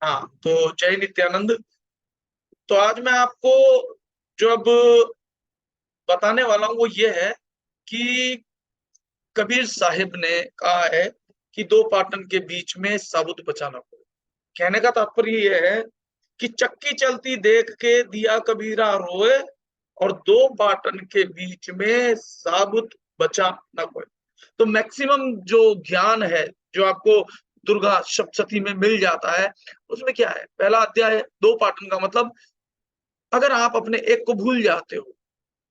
हाँ, तो जय नित्यानंद। तो आज मैं आपको जो अब बताने वाला हूँ वो ये है कि कबीर साहिब ने कहा है कि दो पाटन के बीच में साबुत बचाना पड़े। कहने का तात्पर्य ये है कि चक्की चलती देख के दिया कबीरा रोए, और दो पाटन के बीच में साबुत बचा न कोई। तो मैक्सिमम जो ज्ञान है, जो आपको दुर्गा सप्तशती में मिल जाता है, उसमें क्या है? पहला अध्याय है दो पाटन का मतलब, अगर आप अपने एक को भूल जाते हो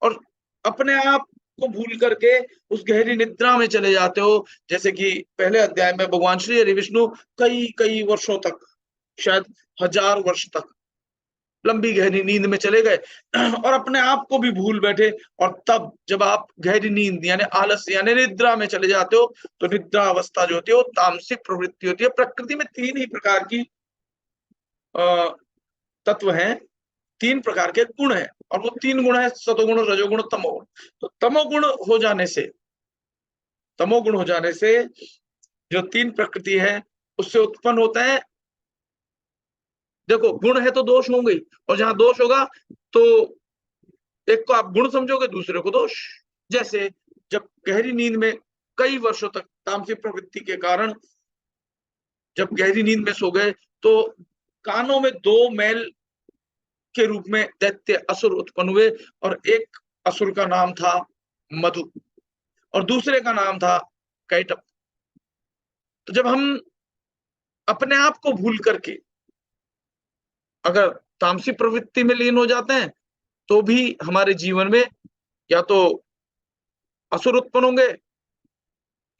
और अपने आप को भूल करके उस गहरी निद्रा में चले जाते हो, जैसे कि पहले अध्याय में भगवान श्री हरि विष्णु कई कई वर्षों तक, शायद 1000 वर्ष तक लंबी गहरी नींद में चले गए और अपने आप को भी भूल बैठे। और तब जब आप गहरी नींद यानी आलस्य यानी निद्रा में चले जाते हो, तो निद्रा अवस्था जो होती है वो तामसिक प्रवृत्ति होती है। प्रकृति में तीन ही प्रकार की तत्व हैं, तीन प्रकार के गुण हैं, और वो तीन गुण है सतोगुण, रजोगुण, तमोगुण। तो तमोगुण हो जाने से जो तीन प्रकृति है उससे उत्पन्न होता है। देखो, गुण है तो दोष होंगे ही, और जहां दोष होगा तो एक को आप गुण समझोगे, दूसरे को दोष। जैसे जब गहरी नींद में कई वर्षों तक तामसिक प्रवृत्ति के कारण जब गहरी नींद में सो गए, तो कानों में दो मैल के रूप में दैत्य असुर उत्पन्न हुए, और एक असुर का नाम था मधु और दूसरे का नाम था कैटप। तो जब हम अपने आप को भूल करके अगर तामसिक प्रवृत्ति में लीन हो जाते हैं, तो भी हमारे जीवन में या तो असुर उत्पन्न होंगे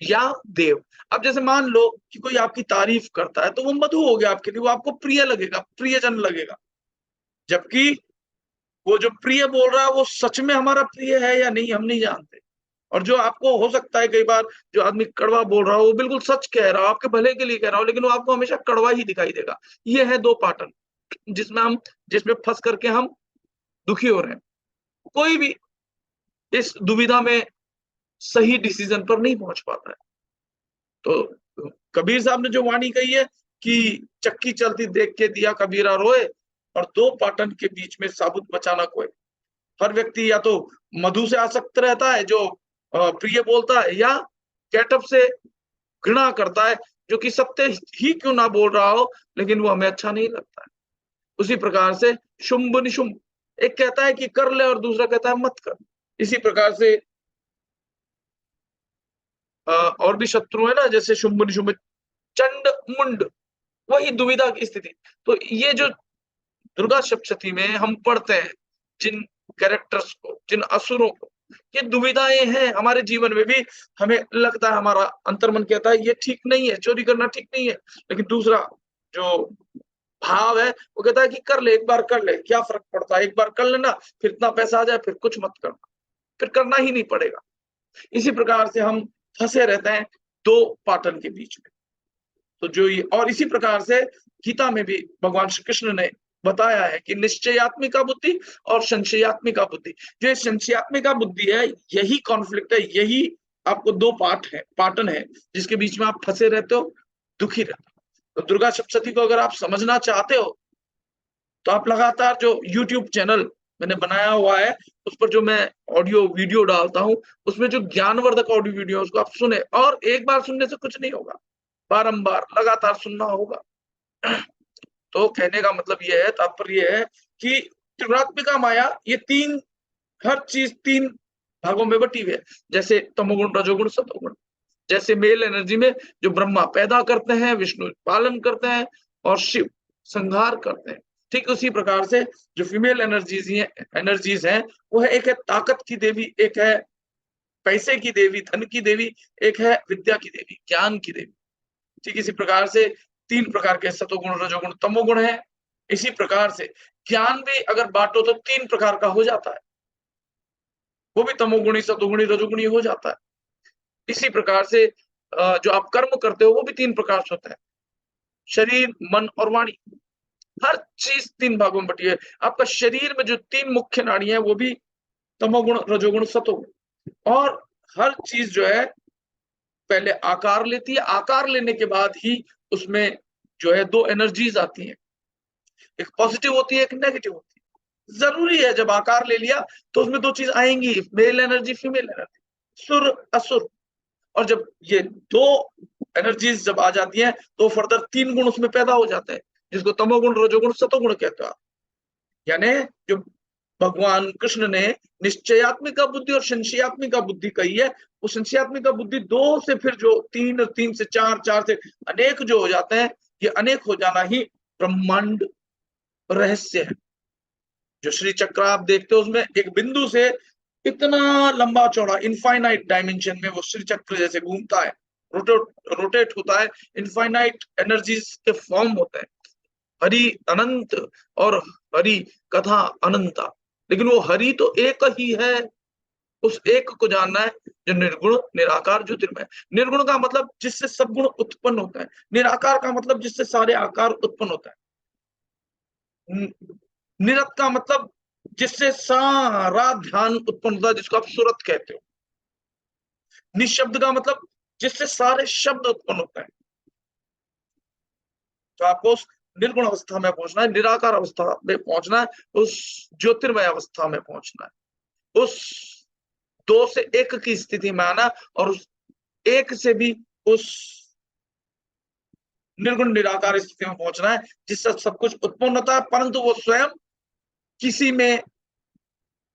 या देव। अब जैसे मान लो कि कोई आपकी तारीफ करता है, तो वो मधु हो गया आपके लिए, वो आपको प्रिय लगेगा, प्रियजन लगेगा। जबकि वो जो प्रिय बोल रहा है वो सच में हमारा प्रिय है या नहीं, हम नहीं जानते। और जो आपको हो सकता है कई बार जो आदमी कड़वा बोल रहा हो, वो बिल्कुल सच कह रहा हो, आपके भले के लिए कह रहा हो, लेकिन वो आपको हमेशा कड़वा ही दिखाई देगा। ये है दो पाटन जिसमें फंस करके हम दुखी हो रहे हैं। कोई भी इस दुविधा में सही डिसीजन पर नहीं पहुंच पाता है। तो कबीर साहब ने जो वाणी कही है कि चक्की चलती देख के दिया कबीरा रोए, और दो पाटन के बीच में साबुत बचाना कोई। हर व्यक्ति या तो मधु से आसक्त रहता है जो प्रिय बोलता है, या कैटअप से घृणा करता है जो कि सत्य ही क्यों ना बोल रहा हो, लेकिन वो हमें अच्छा नहीं लगता है। उसी प्रकार से शुंभ निशुंभ, एक कहता है कि कर ले और दूसरा कहता है मत कर। इसी प्रकार से और भी शत्रु है ना, जैसे शुंभ निशुंभ, चंड मुंड, वही दुविधा की स्थिति। तो ये जो दुर्गा सप्तशती में हम पढ़ते हैं जिन कैरेक्टर्स को, जिन असुरों को, ये दुविधाएं हैं हमारे जीवन में भी। हमें लगता है, हमारा अंतर्मन कहता है ये ठीक नहीं है, चोरी करना ठीक नहीं है, लेकिन दूसरा जो भाव है वो कहता है कि कर ले, एक बार कर ले, क्या फर्क पड़ता है, एक बार कर लेना, फिर इतना पैसा आ जाए फिर कुछ मत करना, फिर करना ही नहीं पड़ेगा। इसी प्रकार से हम फंसे रहते हैं दो पाटन के बीच में। तो जो ये, और इसी प्रकार से गीता में भी भगवान श्री कृष्ण ने बताया है कि निश्चयात्मिका बुद्धि और संशयात्मिका बुद्धि। जो संशयात्मिका बुद्धि है, यही कॉन्फ्लिक्ट है, यही आपको दो पाटन है जिसके बीच में आप फंसे रहते हो, दुखी रहते हो। तो दुर्गा सप्तशती को अगर आप समझना चाहते हो, तो आप लगातार जो यूट्यूब चैनल मैंने बनाया हुआ है, उस पर जो मैं ऑडियो वीडियो डालता हूँ, उसमें जो ज्ञानवर्धक ऑडियो वीडियो उसको आप सुने, और एक बार सुनने से कुछ नहीं होगा, बारंबार लगातार सुनना होगा। तो कहने का मतलब ये है, तात्पर्य है कि त्रिगुणात्मिका माया ये तीन, हर चीज तीन भागों में बटी हुई है। जैसे तमोगुण, रजोगुण, सतोगुण। जैसे मेल एनर्जी में जो ब्रह्मा पैदा करते हैं, विष्णु पालन करते हैं और शिव संहार करते हैं, ठीक उसी प्रकार से जो फीमेल एनर्जीज हैं, वो है, एक है ताकत की देवी, एक है पैसे की देवी, धन की देवी, एक है विद्या की देवी, ज्ञान की देवी। ठीक इसी प्रकार से तीन प्रकार के सतोगुण, रजोगुण, तमोगुण है। इसी प्रकार से ज्ञान भी अगर बांटो तो तीन प्रकार का हो जाता है, वो भी तमोगुणी, सतोगुणी, रजोगुणी हो जाता है। इसी प्रकार से जो आप कर्म करते हो वो भी तीन प्रकार से होता है, शरीर, मन और वाणी। हर चीज तीन भागों में बटी है। आपका शरीर में जो तीन मुख्य नाड़ी है वो भी तमोगुण, रजोगुण, सतोगुण। और हर चीज जो है पहले आकार लेती है, आकार लेने के बाद ही उसमें जो है दो एनर्जीज आती हैं, एक पॉजिटिव होती है, एक नेगेटिव होती है। जरूरी है जब आकार ले लिया तो उसमें दो चीज आएंगी, मेल एनर्जी, फीमेल एनर्जी, सुर असुर। और जब ये दो एनर्जीज जब आ जाती हैं तो फर्दर तीन गुण उसमें पैदा हो जाते हैं, जिसको तमोगुण, रजोगुण, सतोगुण कहते हैं। यानी जो भगवान कृष्ण ने निश्चयात्मिका बुद्धि और संशयात्मिका बुद्धि कही है, वो संशयात्मिका बुद्धि दो से फिर जो तीन, और तीन से चार, चार से अनेक जो हो जाते हैं, ये अनेक हो जाना ही ब्रह्मांड रहस्य है। जो श्री चक्र आप देखते हो उसमें एक बिंदु से इतना लंबा चौड़ा इनफाइनाइट डायमेंशन में वो श्री चक्र जैसे घूमता है, रोटेट होता है, इनफाइनाइट एनर्जीज के फॉर्म होते हैं। हरि अनंत और हरि कथा अनंता, लेकिन वो हरि तो एक ही है। उस एक को जानना है जो निर्गुण, निराकार, ज्योतिर्मय। निर्गुण का मतलब जिससे सब गुण उत्पन्न होता है, निराकार का मतलब जिससे सारे आकार उत्पन्न होता है, निरत का मतलब जिससे सारा ध्यान उत्पन्न होता है, जिसको आप सुरत कहते हो। निशब्द का मतलब जिससे सारे शब्द उत्पन्न होते हैं। तो आपको उस निर्गुण अवस्था में पहुंचना है, निराकार अवस्था में पहुंचना है, उस ज्योतिर्मय अवस्था में पहुंचना है, उस दो से एक की स्थिति में आना, और उस एक से भी उस निर्गुण निराकार स्थिति में पहुंचना है जिससे सब कुछ उत्पन्न होता है, परंतु वो स्वयं किसी में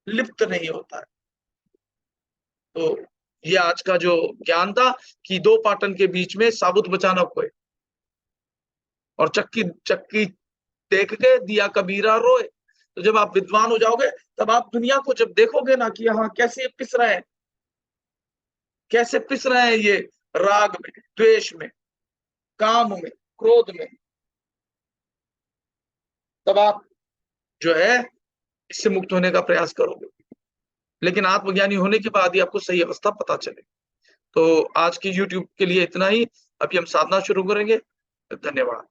लिप्त नहीं होता है। तो ये आज का जो ज्ञान था कि दो पाटन के बीच में साबुत बचाना खोए, और चक्की चक्की देख के दिया कबीरा रोए। तो जब आप विद्वान हो जाओगे तब आप दुनिया को जब देखोगे ना कि यहाँ कैसे पिस रहे हैं, कैसे पिस रहे हैं ये राग में, द्वेष में, काम में, क्रोध में, तब आप जो है इससे मुक्त होने का प्रयास करोगे। लेकिन आत्मज्ञानी होने के बाद ही आपको सही अवस्था पता चले। तो आज की YouTube के लिए इतना ही। अभी हम साधना शुरू करेंगे। धन्यवाद।